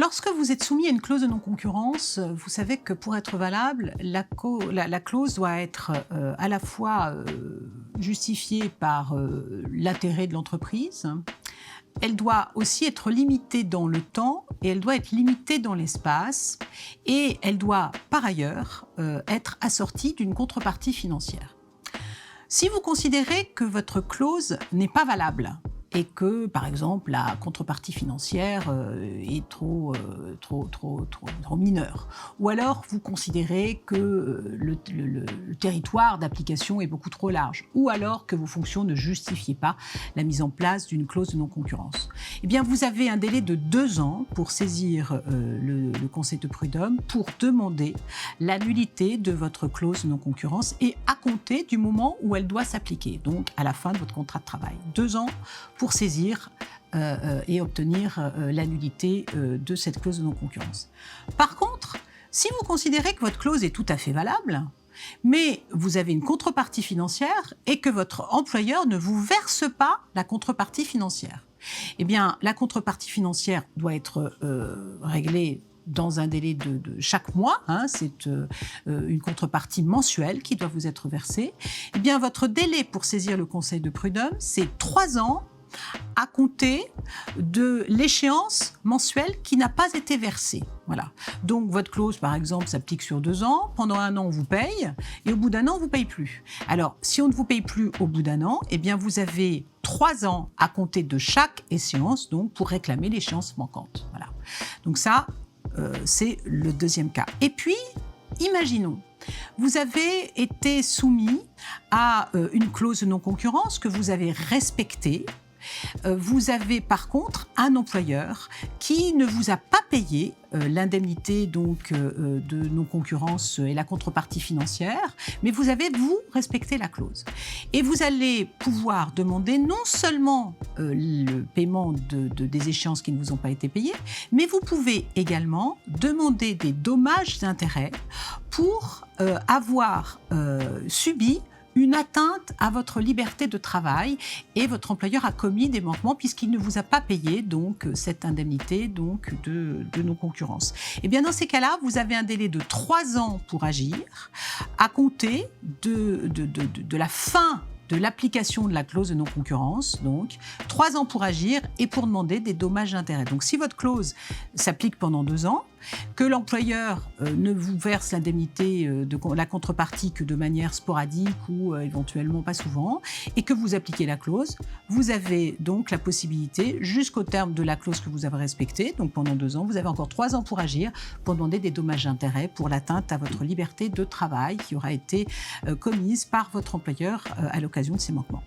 Lorsque vous êtes soumis à une clause de non-concurrence, vous savez que pour être valable, la clause doit être à la fois justifiée par l'intérêt de l'entreprise, elle doit aussi être limitée dans le temps et elle doit être limitée dans l'espace et elle doit par ailleurs être assortie d'une contrepartie financière. Si vous considérez que votre clause n'est pas valable, et que, par exemple, la contrepartie financière est trop mineure. Ou alors, vous considérez que le territoire d'application est beaucoup trop large. Ou alors que vos fonctions ne justifient pas la mise en place d'une clause de non-concurrence. Eh bien, vous avez un délai de 2 ans pour saisir le Conseil de prud'homme pour demander l'annulité de votre clause de non-concurrence et à compter du moment où elle doit s'appliquer, donc à la fin de votre contrat de travail. 2 ans pour saisir et obtenir l'annulité de cette clause de non-concurrence. Par contre, si vous considérez que votre clause est tout à fait valable, mais vous avez une contrepartie financière et que votre employeur ne vous verse pas la contrepartie financière, eh bien, la contrepartie financière doit être réglée dans un délai de chaque mois, c'est une contrepartie mensuelle qui doit vous être versée. Eh bien, votre délai pour saisir le Conseil de prud'homme, c'est 3 ans à compter de l'échéance mensuelle qui n'a pas été versée. Voilà. Donc, votre clause, par exemple, s'applique sur 2 ans. Pendant 1 an, on vous paye et au bout d'1 an, on ne vous paye plus. Alors, si on ne vous paye plus au bout d'1 an, eh bien, vous avez 3 ans à compter de chaque échéance, donc, pour réclamer l'échéance manquante. Voilà. Donc ça, c'est le deuxième cas. Et puis, imaginons, vous avez été soumis à une clause de non-concurrence que vous avez respectée. Vous avez par contre un employeur qui ne vous a pas payé l'indemnité donc de non-concurrence et la contrepartie financière, mais vous avez, vous, respecté la clause. Et vous allez pouvoir demander non seulement le paiement des échéances qui ne vous ont pas été payées, mais vous pouvez également demander des dommages d'intérêt pour avoir subi une atteinte à votre liberté de travail et votre employeur a commis des manquements puisqu'il ne vous a pas payé donc cette indemnité donc de non-concurrence. Et bien dans ces cas-là, vous avez un délai de 3 ans pour agir à compter de la fin de l'application de la clause de non-concurrence, donc 3 ans pour agir et pour demander des dommages d'intérêt. Donc si votre clause s'applique pendant 2 ans, que l'employeur ne vous verse l'indemnité de la contrepartie que de manière sporadique ou éventuellement pas souvent, et que vous appliquez la clause, vous avez donc la possibilité, jusqu'au terme de la clause que vous avez respectée, donc pendant 2 ans, vous avez encore 3 ans pour agir, pour demander des dommages d'intérêt pour l'atteinte à votre liberté de travail qui aura été commise par votre employeur à l'occasion de ces manquements.